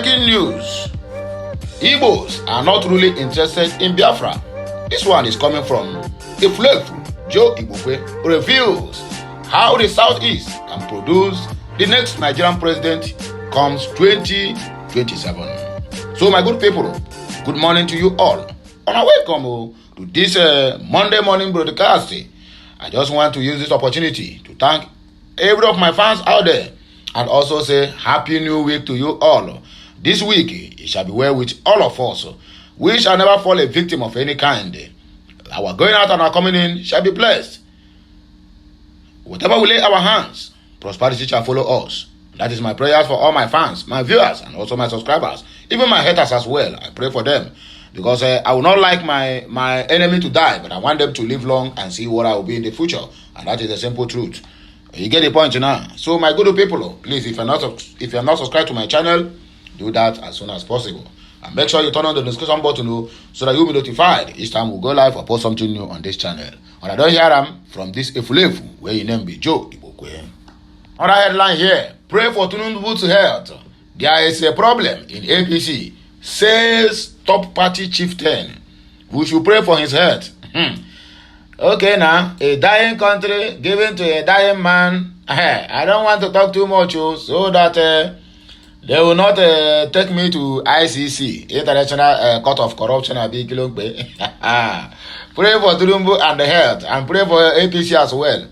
Breaking news. Igbos are not really interested in Biafra. This one is coming from Efulefu, Joe Igbokwe, reveals how the Southeast can produce the next Nigerian president comes 2027. So my good people, good morning to you all. And welcome to this Monday morning broadcast. I just want to use this opportunity to thank every of my fans out there and also say Happy New Week to you all. This week, it shall be well with all of us. We shall never fall a victim of any kind. Our going out and our coming in shall be blessed. Whatever we lay our hands, prosperity shall follow us. That is my prayers for all my fans, my viewers, and also my subscribers. Even my haters as well. I pray for them. Because I will not like my enemy to die, but I want them to live long and see what I will be in the future. And that is the simple truth. You get the point now. So my good people, please, if you're not subscribed to my channel, do that as soon as possible. And make sure you turn on the notification button so that you'll be notified each time we go live or post something new on this channel. And I don't hear them from this Efulefu, where your name be Joe Igbokwe. Another headline here. Pray for Tinubu's health. There is a problem in APC, says top party chieftain. We should pray for his health. Okay now, a dying country given to a dying man. I don't want to talk too much so that they will not take me to ICC, International Court of Corruption. Pray for Tinubu and the health, and pray for APC as well.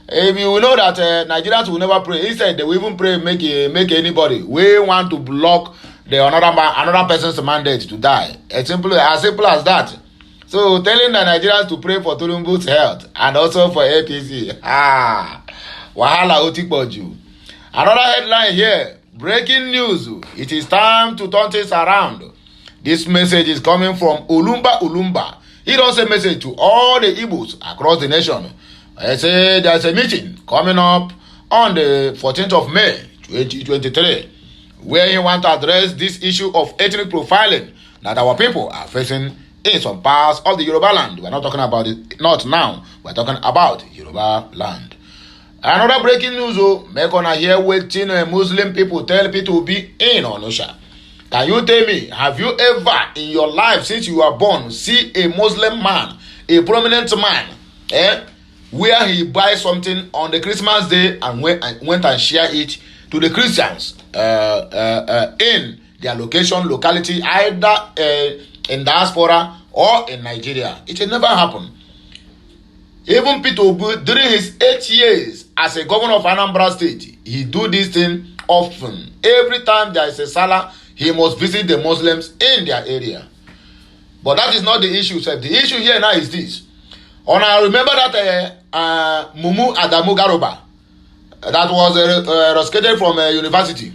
If you know that Nigerians will never pray, instead they will even pray make anybody. We want to block the another person's mandate to die. As simple as that. So telling the Nigerians to pray for Tinubu's health and also for APC. Wahala Otikboju. Another headline here. Breaking news. It is time to turn things around. This message is coming from Ulumba. He does a message to all the Igbos across the nation. I say there's a meeting coming up on the 14th of May 2023 where he wants to address this issue of ethnic profiling that our people are facing in some parts of the Yoruba land. We're not talking about it, not now. We're talking about Yoruba land. Another breaking news, make on hear waiting Muslim people tell people to be in Onusha. Can you tell me, have you ever in your life since you were born see a Muslim man, a prominent man, where he buys something on the Christmas day and went and share it to the Christians in their locality, either in diaspora or in Nigeria? It will never happen. Even Peter Obi, during his 8 years as a governor of Anambra State, he do this thing often. Every time there is a Salah, he must visit the Muslims in their area. But that is not the issue, sir. The issue here now is this. And I remember that Mumu Adamu Garoba, that was rescued from a university.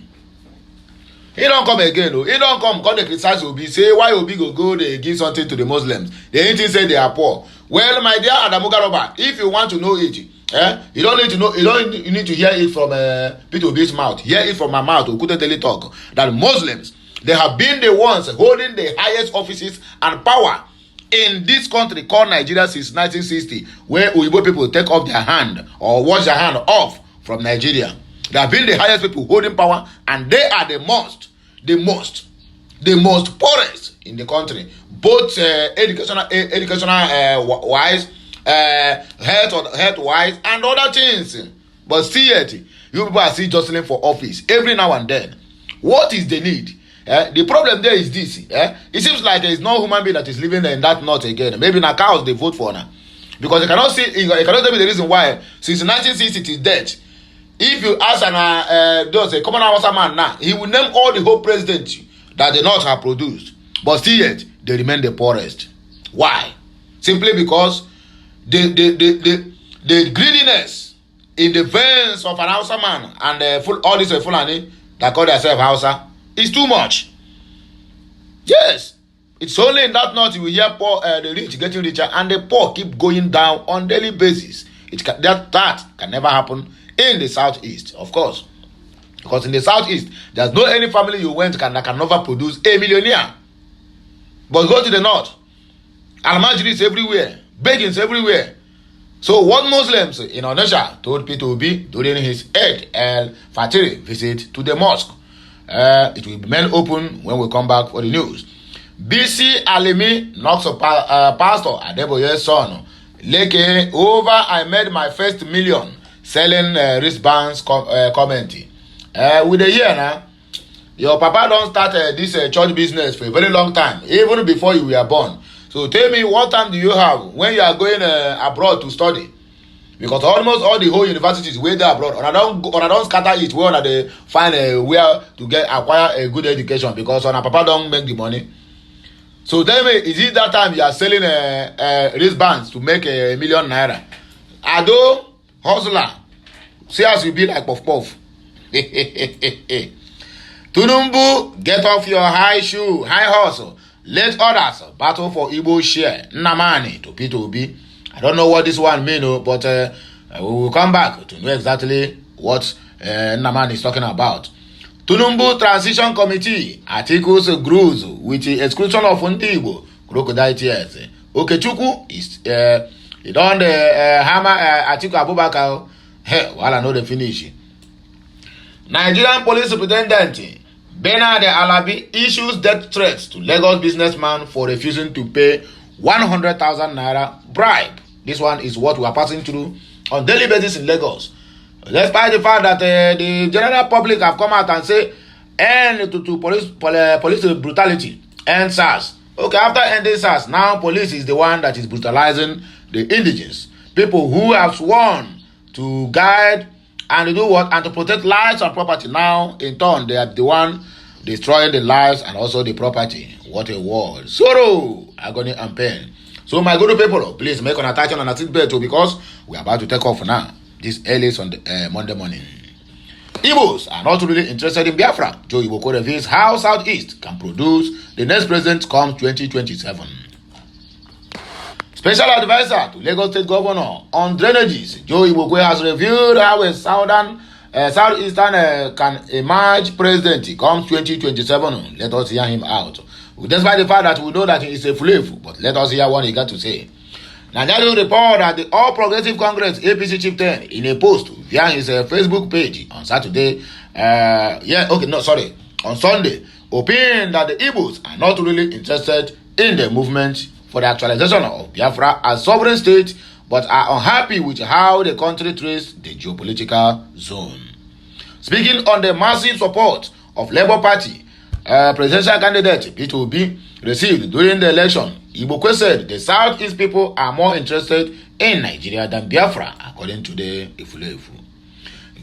He don't come again. He don't come because they criticize Obi. Say why Obi go they give something to the Muslims. They ain't say they are poor. Well, my dear Adamu Garoba, if you want to know it, you don't need to know. You need to hear it from Peter Obi's mouth. Hear it from my mouth. Who couldn't daily talk that Muslims, they have been the ones holding the highest offices and power in this country called Nigeria since 1960, where Uibo people take off their hand or wash their hand off from Nigeria. They have been the highest people holding power, and they are the most poorest in the country, both educational wise, health wise, and other things. But still yet, you people are still jostling for office every now and then. What is the need? The problem there is this. It seems like there is no human being that is living in that north again. Maybe na cows they vote for now, because they cannot see. You cannot tell me the reason why since 1960 it is dead. If you ask a common Hausa man now, he will name all the whole presidents that the North have produced. But still yet, they remain the poorest. Why? Simply because the greediness in the veins of an Hausa man and all this Fulani that call themselves Hausa is too much. Yes. It's only in that North you will hear poor, the rich getting richer and the poor keep going down on daily basis. That can never happen in the Southeast, of course. Because in the Southeast, there's no any family you went that can never produce a millionaire. But go to the North. Almajiris everywhere. Beggings everywhere. So what Muslims in Onitsha told Peter Obi during his Eid al-Fitr visit to the mosque, It will remain open when we come back for the news. BC Alimi knocks a pastor Adeboye's son. Leke, over I made my first million selling wristbands commenting. With a year now, your papa don't start this church business for a very long time, even before you were born. So tell me, what time do you have when you are going abroad to study? Because almost all the whole universities where they abroad, and I don't scatter it where they find where to acquire a good education, because on a papa don't make the money. So tell me, is it that time you are selling wristbands to make ₦1 million? Ado, hustler, see as you be like puff puff. Tunumbu, get off your high hustle. Let others battle for Igbo share. Nnamani to P2B. I don't know what this one means, but we will come back to know exactly what Nnamani is talking about. Tunumbu Transition Committee articles grows with the exclusion of Igbo crocodile tears. Okechukwu is he don't hammer Atiku Abubakar. While I know the finish. Nigerian police superintendent Bernard Alabi issues death threats to Lagos businessman for refusing to pay 100,000 naira bribe. This one is what we are passing through on daily basis in Lagos. Despite the fact that the general public have come out and say end to police brutality, end SARS. Okay, after ending SARS, now police is the one that is brutalizing the indigenous people who have sworn to guide and to do what? And to protect lives and property. Now, in turn, they are the one destroying the lives and also the property. What a world. Sorrow, agony, and pain. So, my good people, please make an attention and a seatbelt too, because we are about to take off now. This early on the Monday morning. Igbos are not really interested in Biafra. Joe Igbokwe reveals how Southeast can produce the next president come 2027. Special advisor to Lagos State Governor on drainages, Joe Igbokwe has revealed how a Southeastern can emerge president come 2027. Let us hear him out. Despite the fact that we know that he is Efulefu, but let us hear what he got to say. Nigeria report that the All Progressive Congress APC chieftain in a post via his Facebook page on Saturday, on Sunday, opined that the Igbos are not really interested in the movement for the actualization of Biafra as sovereign state, but are unhappy with how the country treats the geopolitical zone. Speaking on the massive support of Labour Party presidential candidate P2B received during the election, Igbokwe said the Southeast people are more interested in Nigeria than Biafra, according to the Efulefu.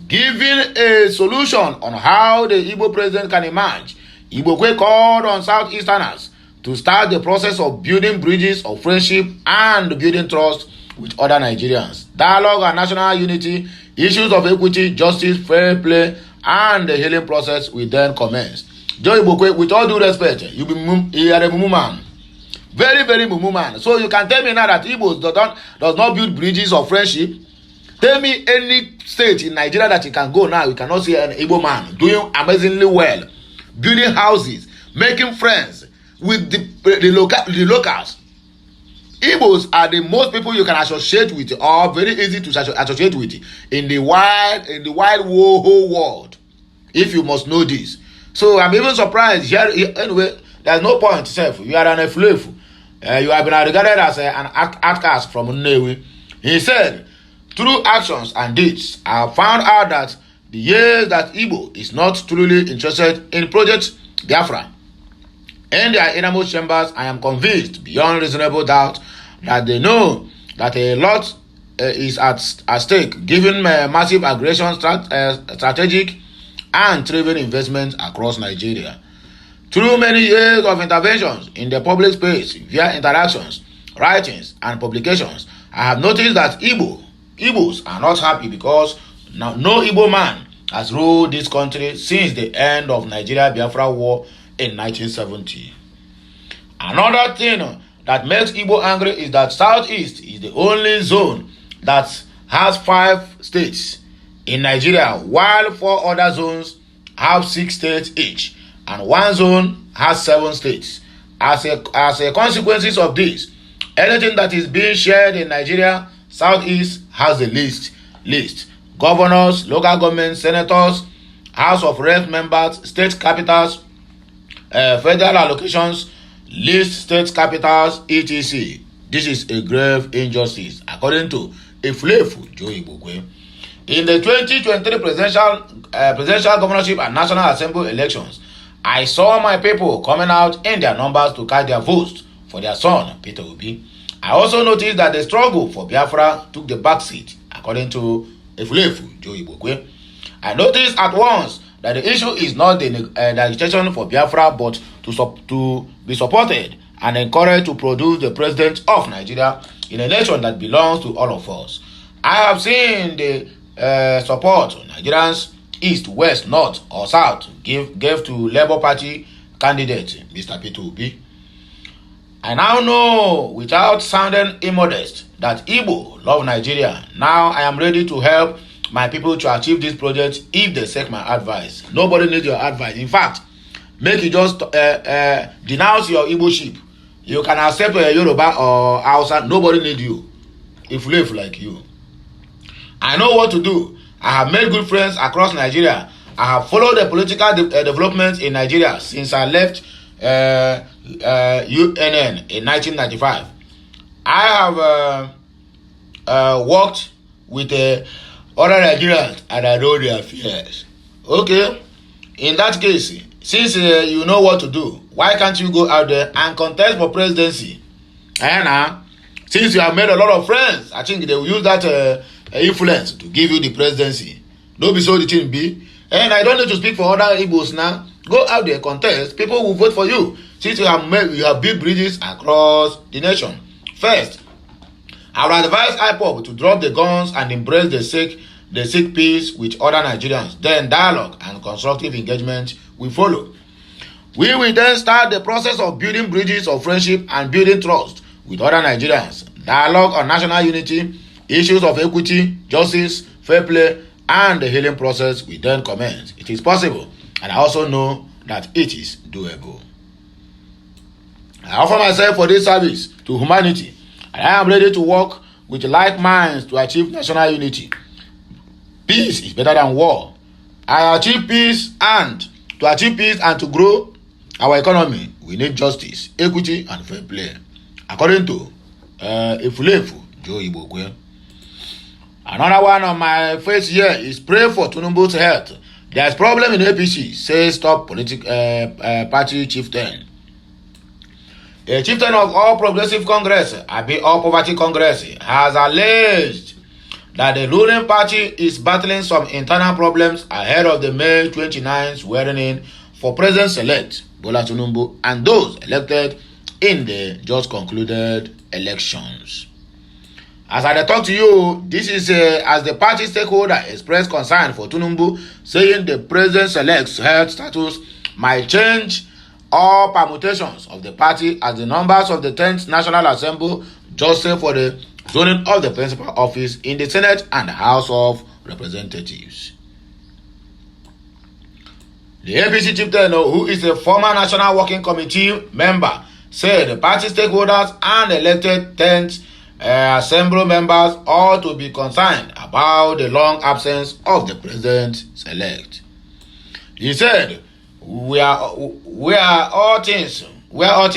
Giving a solution on how the Igbo president can emerge, Igbokwe called on Southeasterners to start the process of building bridges of friendship and building trust with other Nigerians. Dialogue and national unity, issues of equity, justice, fair play, and the healing process will then commence. Joe Igbokwe, with all due respect, you are a mumu man. Very, very mumu man. So you can tell me now that Igbos does not build bridges of friendship. Tell me any state in Nigeria that you can go now, you cannot see an Igbo man doing amazingly well, building houses, making friends with the locals. Igbos are the most people you can associate with, or very easy to associate with in the wide whole world. If you must know this. So I'm even surprised here. Anyway, there's no point self. You are an Efulefu. You have been regarded as an outcast from Nnewi. He said, through actions and deeds, I have found out that the years that Igbo is not truly interested in Project Biafra. In their innermost chambers, I am convinced beyond reasonable doubt that they know that a lot is at stake, given massive aggression, strategic and driven investments across Nigeria. Through many years of interventions in the public space via interactions, writings, and publications, I have noticed that Igbos are not happy because no Igbo man has ruled this country since the end of Nigeria-Biafra War in 1970. Another thing that makes Igbo angry is that Southeast is the only zone that has 5 states in Nigeria, while 4 other zones have 6 states each, and 1 zone has 7 states. As a consequence of this, anything that is being shared in Nigeria, Southeast has the list. Governors, local government, senators, House of Reps members, state capitals, federal allocations, list state capitals, etc. This is a grave injustice, according to Efulefu Igbokwe. In the 2023 presidential governorship and National Assembly elections, I saw my people coming out in their numbers to cast their votes for their son, Peter Obi. I also noticed that the struggle for Biafra took the backseat, according to Efulefu Igbokwe. I noticed at once that the issue is not the agitation for Biafra, but to be supported and encouraged to produce the president of Nigeria in a nation that belongs to all of us. I have seen the support Nigerians east, west, north, or south gave to Labour Party candidate Mr. Peter Obi. I now know, without sounding immodest, that Igbo love Nigeria. Now I am ready to help my people to achieve this project if they seek my advice. Nobody needs your advice. In fact, make you just denounce your Igbo sheep. You can accept a Yoruba or Hausa. Nobody needs you. If you live like you. I know what to do. I have made good friends across Nigeria. I have followed the political developments in Nigeria since I left UNN in 1995. I have worked with other Nigerians and I know their fears. Okay, in that case, since you know what to do, why can't you go out there and contest for presidency? And since you have made a lot of friends, I think they will use that influence to give you the presidency. Don't be so the thing be. And I don't need to speak for other Igbos now. Go out there, contest. People will vote for you. Since you have built bridges across the nation. First, I would advise IPOB to drop the guns and embrace the seek peace with other Nigerians. Then dialogue and constructive engagement will follow. We will then start the process of building bridges of friendship and building trust with other Nigerians. Dialogue on national unity, issues of equity, justice, fair play, and the healing process will then commence. It is possible, and I also know that it is doable. I offer myself for this service to humanity, and I am ready to work with like minds to achieve national unity. Peace is better than war. To achieve peace and to grow our economy, we need justice, equity, and fair play. According to Efulefu Igbokwe. Another one on my face here is pray for Tinubu's health. There is problem in APC, says top party chieftain. A chieftain of All Progressive Congress, All Poverty Congress, has alleged that the ruling party is battling some internal problems ahead of the May 29th swearing-in for President-elect Bola Tinubu and those elected in the just concluded elections. As I talk to you, this is as the party stakeholder expressed concern for Tinubu, saying the President-elect's health status might change all permutations of the party as the numbers of the 10th National Assembly jostle for the zoning of the principal office in the Senate and the House of Representatives. The APC chieftain, who is a former National Working Committee member, said the party stakeholders and elected 10th Assembly members ought to be concerned about the long absence of the President-elect. He said, where all things well,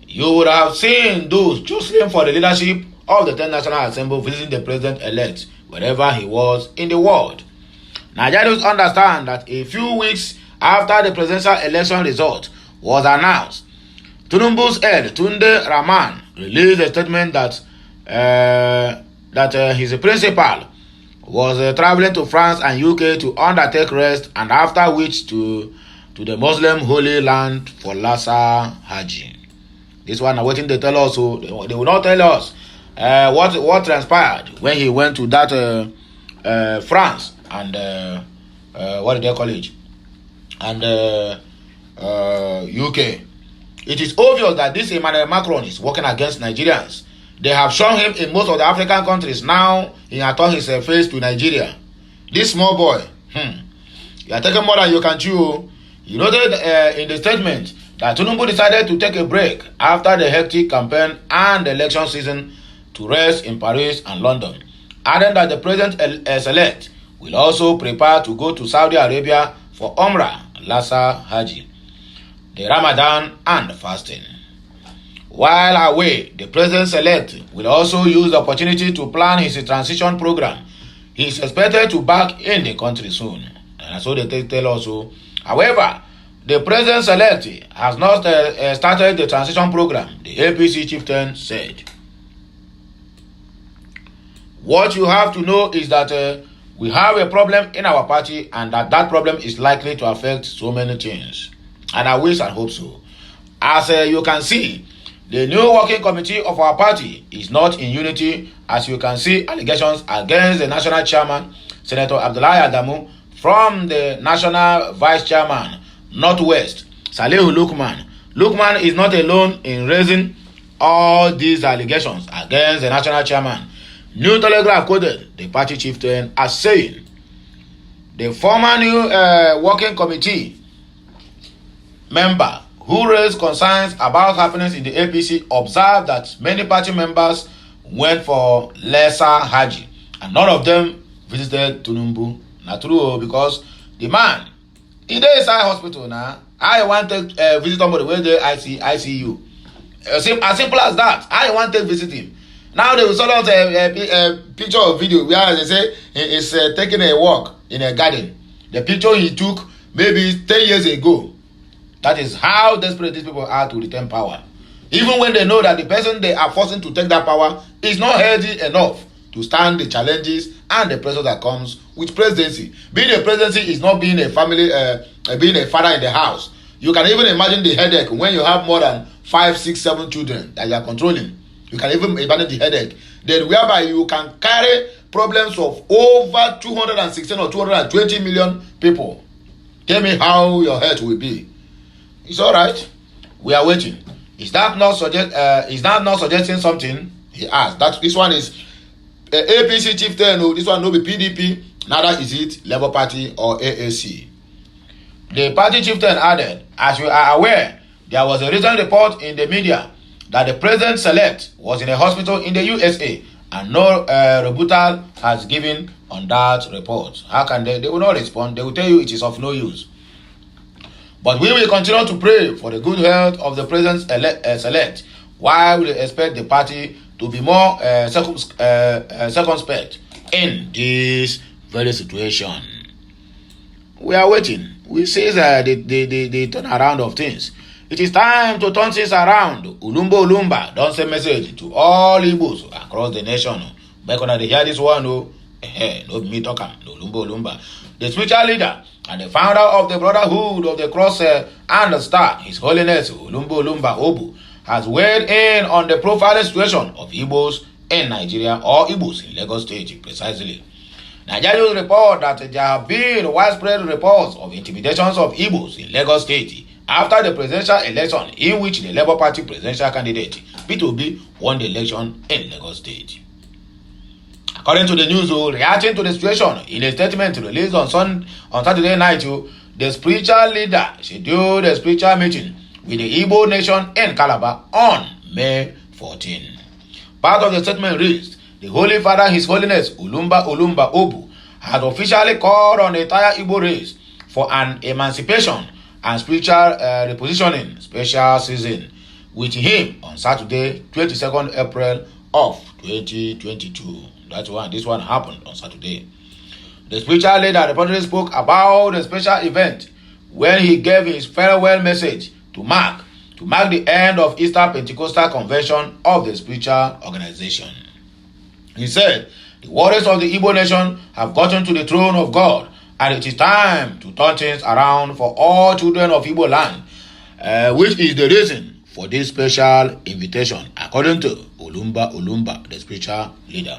you would have seen those jostling for the leadership of the 10th National Assembly visiting the President-elect wherever he was in the world. Nigerians understand that a few weeks after the presidential election result was announced, Tinubu's head, Tunde Rahman, released a statement that his principal was traveling to France and UK to undertake rest, and after which to the Muslim Holy Land for Lassa Haji. This one, waiting they tell us, so they will not tell us what transpired when he went to that France and what did they call it, and UK. It is obvious that this Emmanuel Macron is working against Nigerians. They have shown him in most of the African countries. Now he has turned his face to Nigeria. This small boy, you are taking more than you can chew. You noted in the statement that Tinubu decided to take a break after the hectic campaign and the election season to rest in Paris and London. adding that the president-elect will also prepare to go to Saudi Arabia for Umrah, Lassa Haji, the Ramadan and fasting. While away, the president-elect will also use the opportunity to plan his transition program. He is expected to back in the country soon. And so they tell also. However, the president-elect has not started the transition program, the APC chieftain said. What you have to know is that we have a problem in our party, and that problem is likely to affect so many things. And I wish and hope so. As you can see, the new working committee of our party is not in unity. As you can see, allegations against the national chairman, Senator Abdullahi Adamu, from the national vice chairman, Northwest, Salihu Lukman. Lukman is not alone in raising all these allegations against the national chairman. New Telegraph quoted the party chieftain as saying, the former new working committee member who raised concerns about happenings in the APC observed that many party members went for Lassa Haji and none of them visited Tinubu. Not true, because the man, he dey inside hospital now. I want to visit somebody where they ICU. As simple as that. I want to visit him. Now they will sort out a picture or video where they say he is taking a walk in a garden. The picture he took maybe 10 years ago. That is how desperate these people are to retain power. Even when they know that the person they are forcing to take that power is not healthy enough to stand the challenges and the pressure that comes with presidency. Being a presidency is not being a family, being a father in the house. You can even imagine the headache when you have more than 5, 6, 7 children that you are controlling. You can even imagine the headache. Then whereby you can carry problems of over 216 or 220 million people. Tell me how your health will be. It's all right. We are waiting. Is that not suggesting something? He asked. This one is APC chieftain. No, this one no be PDP. Neither is it Labour Party or AAC. The party chieftain added, as you are aware, there was a recent report in the media that the president-elect was in a hospital in the USA and no rebuttal has given on that report. How can they? They will not respond. They will tell you it is of no use. But we will continue to pray for the good health of the president-elect while we expect the party to be more circumspect in this very situation. We are waiting. We see the turnaround of things. It is time to turn things around. Ulumba don't send message to all Igbos across the nation. Back when they hear this one, no me talking, no Ulumba. The spiritual leader and the founder of the Brotherhood of the Cross and the Star, His Holiness Ulumba Obu, has weighed in on the profiling situation of Igbos in Nigeria, or Igbos in Lagos State precisely. Nigeria report that there have been widespread reports of intimidations of Igbos in Lagos State after the presidential election in which the Labour Party presidential candidate P2B won the election in Lagos State. According to the news, reacting to the situation in a statement released on Saturday night, the spiritual leader scheduled a spiritual meeting with the Igbo nation in Calabar on May 14. Part of the statement reads, the Holy Father, His Holiness Ulumba Obu, has officially called on the entire Igbo race for an emancipation and spiritual repositioning special season with him on Saturday, 22nd April of 2022. This one happened on Saturday. The spiritual leader reportedly spoke about the special event when he gave his farewell message to mark the end of Easter Pentecostal Convention of the spiritual organization. He said, the warriors of the Igbo nation have gotten to the throne of God, and it is time to turn things around for all children of Igbo land, which is the reason for this special invitation, according to Ulumba, the spiritual leader.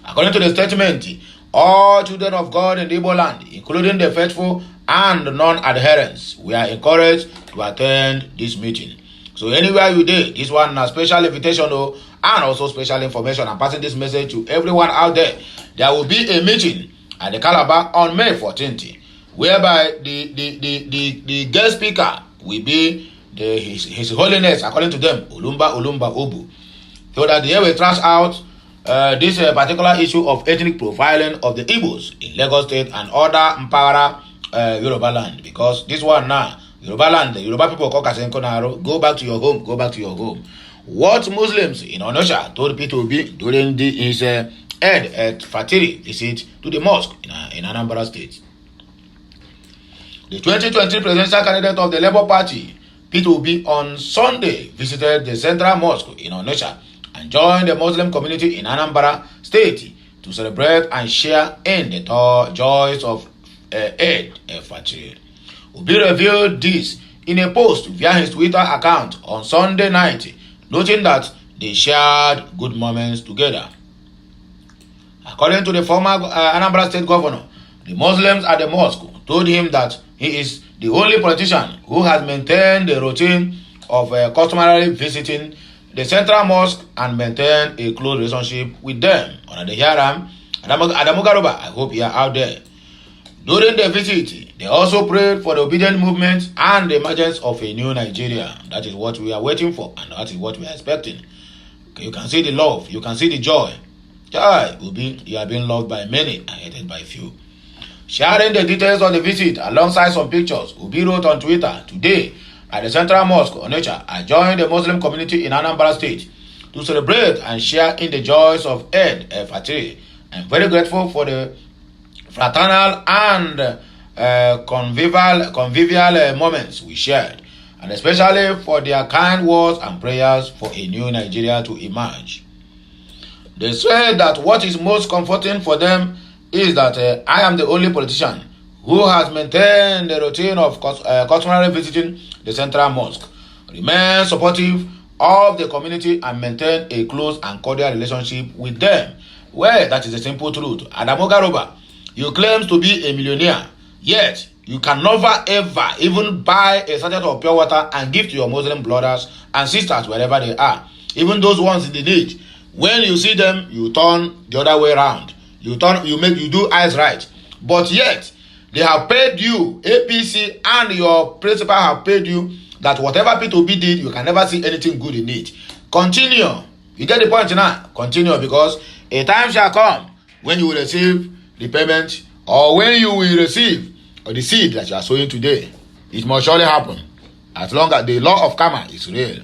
According to the statement, all children of God in the Igbo land, including the faithful and non-adherents, we are encouraged to attend this meeting. So anywhere you did, this one a special invitation and also special information. I'm passing this message to everyone out there. There will be a meeting at the Calabar on May 14th, whereby the guest speaker will be His Holiness, according to them, Ulumba Obu, so that they will trash out this particular issue of ethnic profiling of the Igbos in Lagos State and other Mpara Yoruba land, because this one now, Yoruba land, the Yoruba people call Kasenko Naro, go back to your home, go back to your home. What Muslims in Onosha told P2B during his Eid at Fatiri visit to the mosque in Anambra State. The 2023 presidential candidate of the Labour Party, P2B, on Sunday visited the Central Mosque in Onisha and joined the Muslim community in Anambra State to celebrate and share in the joys of Eid al-Fitr. Obi revealed this in a post via his Twitter account on Sunday night, noting that they shared good moments together. According to the former Anambra State governor, the Muslims at the mosque told him that he is the only politician who has maintained the routine of customarily visiting the Central Mosque and maintained a close relationship with them. On the Yaram, Adamu Garuba, I hope you are out there. During the visit, they also prayed for the obedient movement and the emergence of a new Nigeria. That is what we are waiting for, and that is what we are expecting. Okay, you can see the love, you can see the joy. You are being loved by many and hated by few. Sharing the details of the visit alongside some pictures, Obi wrote on Twitter, "Today, at the Central Mosque on Onitsha, I joined the Muslim community in Anambra State to celebrate and share in the joys of Eid al-Fitr. I'm very grateful for the fraternal and convivial moments we shared, and especially for their kind words and prayers for a new Nigeria to emerge." They said that what is most comforting for them is that I am the only politician who has maintained the routine of customarily visiting the Central Mosque, remain supportive of the community and maintain a close and cordial relationship with them. Well, that is the simple truth. Adamu Garuba, you claim to be a millionaire, yet you can never ever even buy a sachet of pure water and give to your Muslim brothers and sisters wherever they are, even those ones in the need. When you see them, you turn the other way around. You do eyes right. But yet, they have paid you, APC and your principal have paid you, that whatever P2B did, you can never see anything good in it. Continue. You get the point now? Continue, because a time shall come when you will receive the payment, or when you will receive the seed that you are sowing today. It must surely happen, as long as the law of karma is real.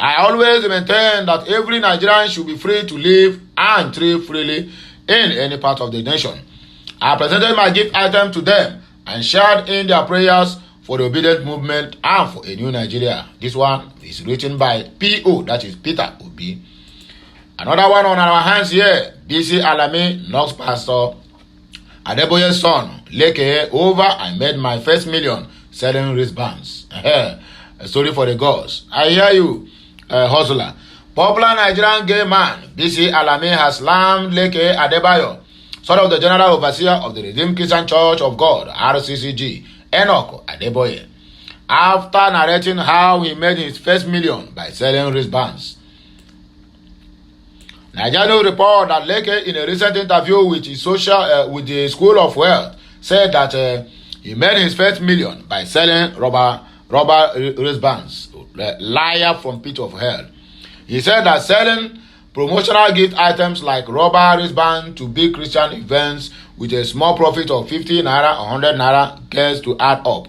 I always maintain that every Nigerian should be free to live and trade freely in any part of the nation. I presented my gift item to them and shared in their prayers for the obedient movement and for a new Nigeria. This one is written by P.O., that is Peter Obi. Another one on our hands here, BC Alami knocks Pastor Adeboye's son, Leke, over and made my first million selling wristbands. A story for the gods. I hear you, hustler. Popular Nigerian gay man, BC Alami, has slammed Leke Adebayo, son of the General Overseer of the Redeemed Christian Church of God, RCCG, Enoch Adeboye, after narrating how he made his first million by selling wristbands. Nigerian report that Leke, in a recent interview with with the School of Wealth, said that he made his first million by selling rubber wristbands. Liar from pit of hell. He said that selling promotional gift items like rubber wristband to big Christian events with a small profit of 50 naira or 100 naira gets to add up.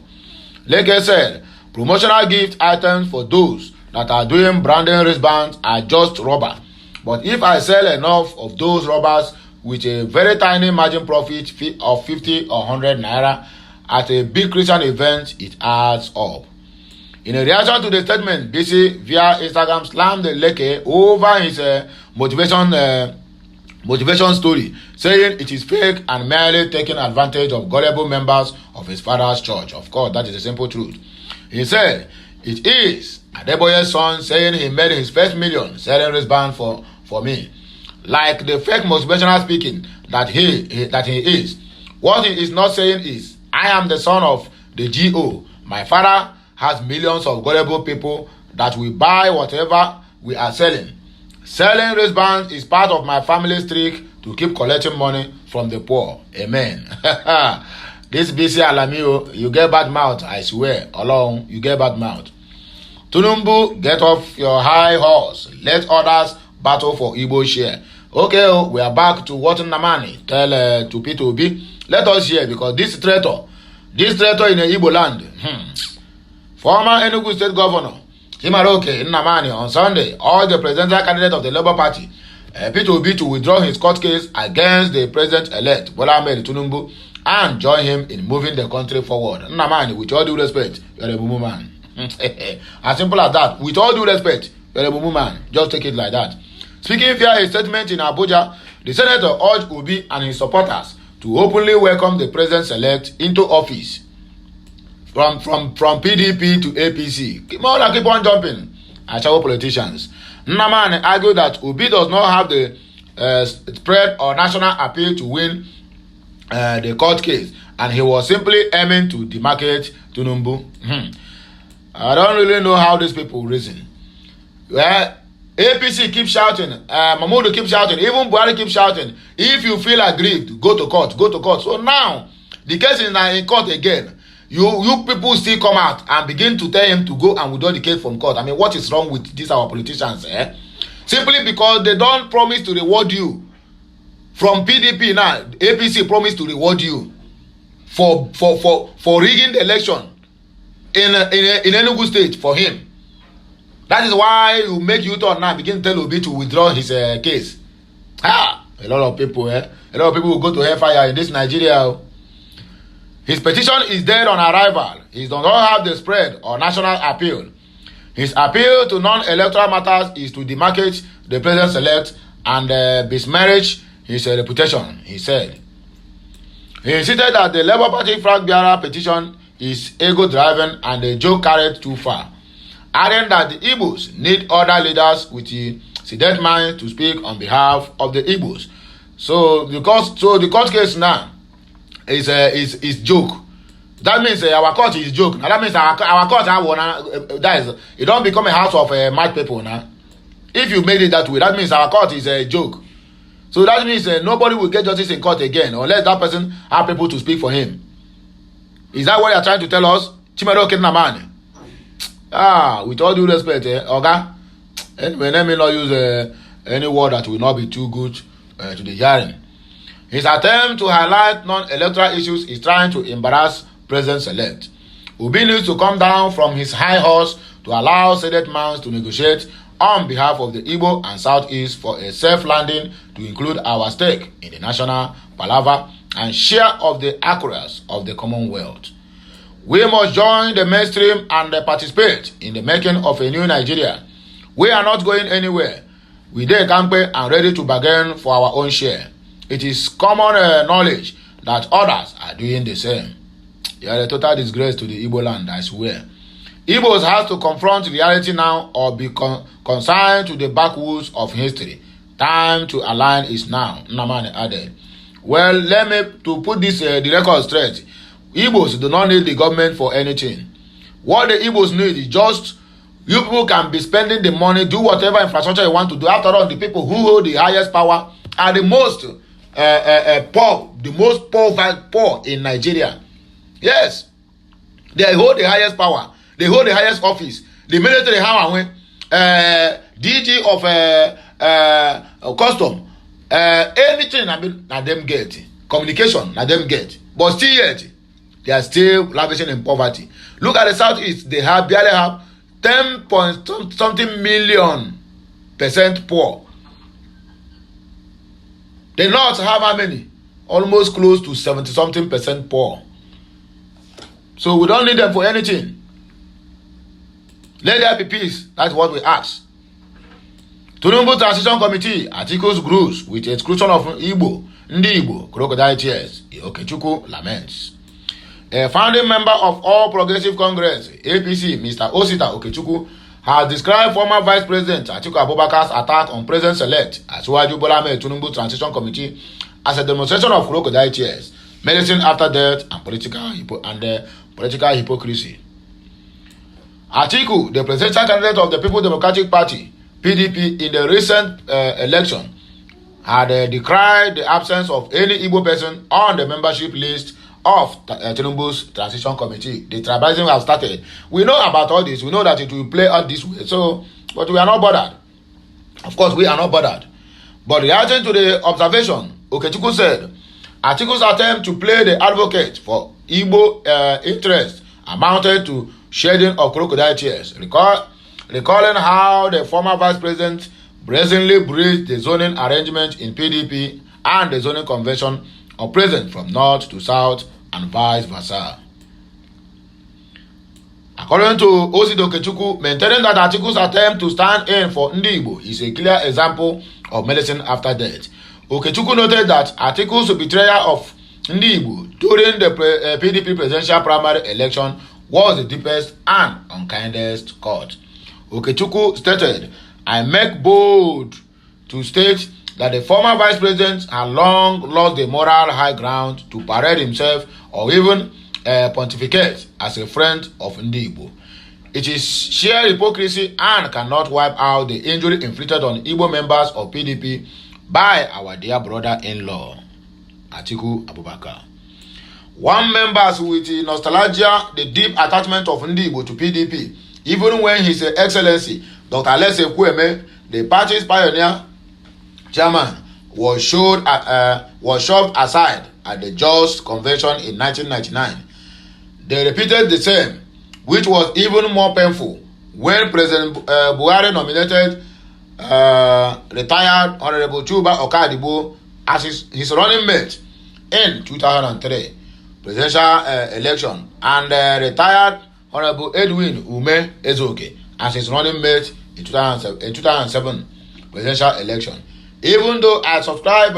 Leke said promotional gift items for those that are doing branding wristbands are just rubber. But if I sell enough of those rubbers with a very tiny margin profit of 50 or 100 naira at a big Christian event, it adds up. In a reaction to the statement, BC via Instagram slammed Leke over his motivation story, saying it is fake and merely taking advantage of gullible members of his father's church. Of course, that is the simple truth. He said it is Adeboye's son saying he made his first million selling wristband for me, like the fake motivational speaking that he is. What he is not saying is, I am the son of the GO. My father has millions of gullible people that will buy whatever we are selling. Selling wristbands is part of my family's trick to keep collecting money from the poor. Amen. This BC Alamio, you get bad mouth, I swear. Alone, you get bad mouth. Tunumbu, get off your high horse. Let others battle for Igbo share. Okay, we are back to what Nnamani tell to Peter Obi. Let us hear, because this traitor in the Igbo land, former Enugu State Governor Chimaroke Nnamani on Sunday urged the presidential candidate of the Labour Party, Peter Obi, to withdraw his court case against the president-elect Bola Ahmed Tinubu and join him in moving the country forward. Nnamani, with all due respect, you are a mumu man. As simple as that. With all due respect, you are a mumu man. Just take it like that. Speaking via a statement in Abuja, the senator urged Obi and his supporters to openly welcome the president-elect into office from PDP to APC. Keep on jumping. Ashawo politicians. Nnamani argued that Obi does not have the spread or national appeal to win the court case, and he was simply aiming to demarcate Tinubu. I don't really know how these people reason. Well, APC keep shouting, Mahmoud keep shouting, even Buhari keep shouting. If you feel aggrieved, go to court, go to court. So now the case is now in court again. You people still come out and begin to tell him to go and withdraw the case from court. I mean, what is wrong with these our politicians? Simply because they don't promise to reward you. From PDP now, APC promised to reward you for rigging the election in Enugu State for him. That is why you make U-turn now, begin to tell Obi to withdraw his case. A lot of people, a lot of people will go to hellfire in this Nigeria. His petition is dead on arrival. He does not have the spread or national appeal. His appeal to non-electoral matters is to demarcate the president-elect and besmirch his reputation, he said. He insisted that the Labour Party flag bearer petition is ego-driven and the joke carried too far, adding that the Igbos need other leaders with the sedate mind to speak on behalf of the Igbos. So the court case now is joke. That means our court is joke. Now that means our court it don't become a house of mad people now. If you made it that way, that means our court is a joke. So that means nobody will get justice in court again unless that person have people to speak for him. Is that what you are trying to tell us? Chimaroke Nnamani. With all due respect, Oga. Anyway, let me not use any word that will not be too good to the hearing. His attempt to highlight non-electoral issues is trying to embarrass President-elect. Obi needs to come down from his high horse to allow sedate minds to negotiate on behalf of the Igbo and Southeast for a safe landing to include our stake in the national palaver and share of the acres of the Commonwealth. We must join the mainstream and participate in the making of a new Nigeria. We are not going anywhere. We dey kampe and ready to bargain for our own share. It is common knowledge that others are doing the same. You are a total disgrace to the Igbo land, I swear. Igbos have to confront reality now or be consigned to the backwoods of history. Time to align is now, Nnamani added. Well, let me to put this the record straight. Igbos do not need the government for anything. What the Igbos need is just you people can be spending the money, do whatever infrastructure you want to do. After all, the people who hold the highest power are the most poor, the most poor in Nigeria. Yes, they hold the highest power. They hold the highest office. The military have DG of custom. Anything na them get. Communication na them get. But still yet, they are still lavishing in poverty. Look at the Southeast. They barely have 10 point something million % poor. The North have how many? Almost close to 70 something % poor. So we don't need them for anything. Let there be peace. That's what we ask. Tinubu Transition Committee articles grows with exclusion of Igbo, Ndi Igbo, crocodile tears. Okechukwu laments. A founding member of All Progressive Congress, APC, Mr. Osita Okechukwu, has described former Vice President Atiku Abubakar's attack on President-elect Asiwaju Bola Ahmed Tinubu Transition Committee as a demonstration of crocodile tears, medicine after death, and political hypocrisy. Atiku, the presidential candidate of the People's Democratic Party, PDP, in the recent election, had decried the absence of any Igbo person on the membership list of Tinubu's Transition Committee. The tribalism has started. We know about all this. We know that it will play out this way. So, but we are not bothered. Of course, we are not bothered. But reacting to the observation, Okechukwu said, Atiku's attempt to play the advocate for Igbo interest amounted to shedding of crocodile tears, recalling how the former vice president brazenly breached the zoning arrangement in PDP and the zoning convention of present from north to south and vice versa. According to Osido Okechukwu, maintaining that Atiku's attempt to stand in for Ndi Igbo is a clear example of medicine after death. Okechukwu noted that Atiku's betrayal of Ndi Igbo during the PDP presidential primary election was the deepest and unkindest cut. Okechukwu stated, I make bold to state that the former vice president had long lost the moral high ground to parade himself or even pontificate as a friend of Ndi Igbo. It is sheer hypocrisy and cannot wipe out the injury inflicted on Igbo members of PDP by our dear brother-in-law, Atiku Abubakar. One members with nostalgia, the deep attachment of Ndi Igbo to PDP, even when His Excellency Dr. Alese Kweme, the party's pioneer chairman, was shoved aside at the Jos Convention in 1999. They repeated the same, which was even more painful when President Buhari nominated retired Honorable Chuba Okadibo as his running mate in 2003 presidential election and retired Honorable Edwin Ume Ezoke as his running mate in 2007 presidential election. Even though I subscribe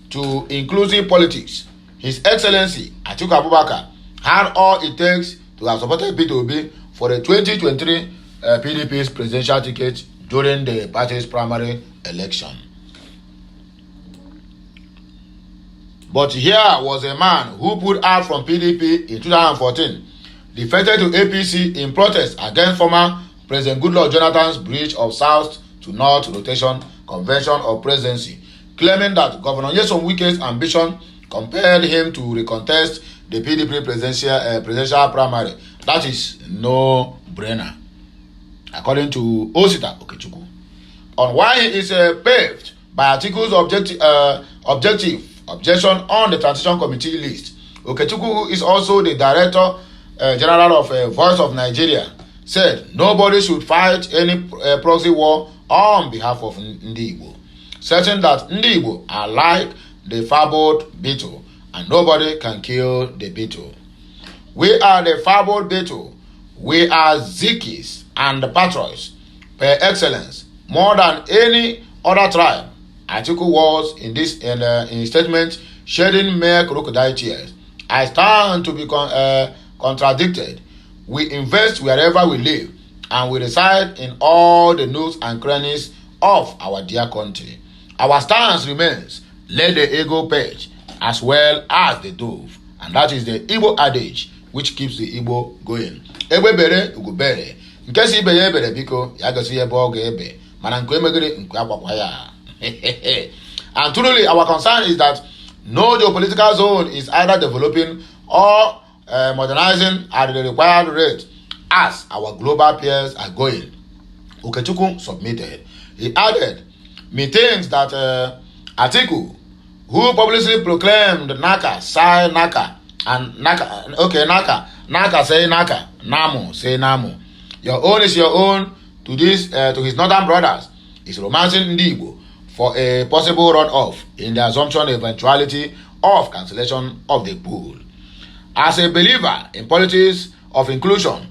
to inclusive politics, His Excellency Atiku Abubakar had all it takes to have supported P2B for the 2023 PDP's presidential ticket during the party's primary election. But here was a man who pulled out from PDP in 2014, defected to APC in protest against former President Goodluck Jonathan's breach of South to North rotation convention of presidency, claiming that Governor Nyesom Wike's ambition compelled him to recontest the PDP presidential primary. That is no brainer, according to Osita Okechukwu. On why he is paved by Atiku's objection on the transition committee list, Okechukwu, who is also the director general of Voice of Nigeria, said nobody should fight any proxy war on behalf of Ndi Igbo, certain that Ndi Igbo are like the fabled beetle and nobody can kill the beetle. We are the fabled beetle. We are Zikis and the patriots per excellence, more than any other tribe. Atiku was in his statement shedding mere crocodile tears. I stand to be contradicted. We invest wherever we live, and we reside in all the nooks and crannies of our dear country. Our stance remains, let the eagle perch as well as the dove, and that is the Igbo adage which keeps the Igbo going. Egbe bere ugo bere. Nke si ibe ya ebere biko ya gosi ebe ọ ga-ebe, mana nke emegere nke akwakwa ya. And truly our concern is that no geopolitical zone is either developing or modernizing at the required rate as our global peers are going. Okechukwu submitted. He added, methinks that Atiku, who publicly proclaimed Naka say Naka and Naka say Naka, Namu say Namu, your own is your own to his northern brothers, is romancing Ndi Igbo for a possible run-off in the assumption eventuality of cancellation of the pool. As a believer in politics of inclusion,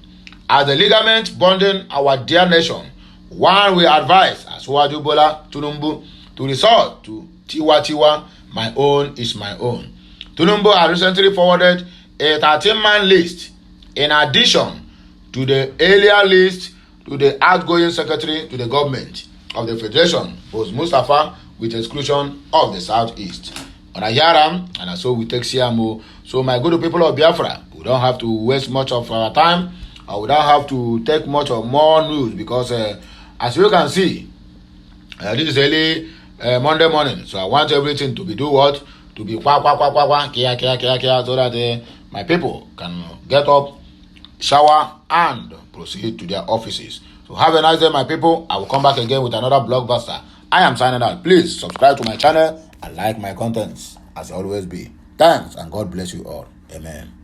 as the ligament bonding our dear nation, one will advise Asuwaju Bola Tinubu to resort to Tiwa Tiwa, my own is my own. Tinubu has recently forwarded a 13-man list in addition to the earlier list to the outgoing secretary to the government of the Federation, Boss Mustafa, with exclusion of the Southeast. On Ayaram, and so we take Siamo. So my good people of Biafra, we don't have to waste much of our time, or we don't have to take much of more news, because as you can see, this is early Monday morning, so I want everything to be to be kia, so that my people can get up, shower, and proceed to their offices. So have a nice day, my people. I will come back again with another blockbuster I am signing out. Please subscribe to my channel and like my contents as you always be. Thanks and God bless you all. Amen.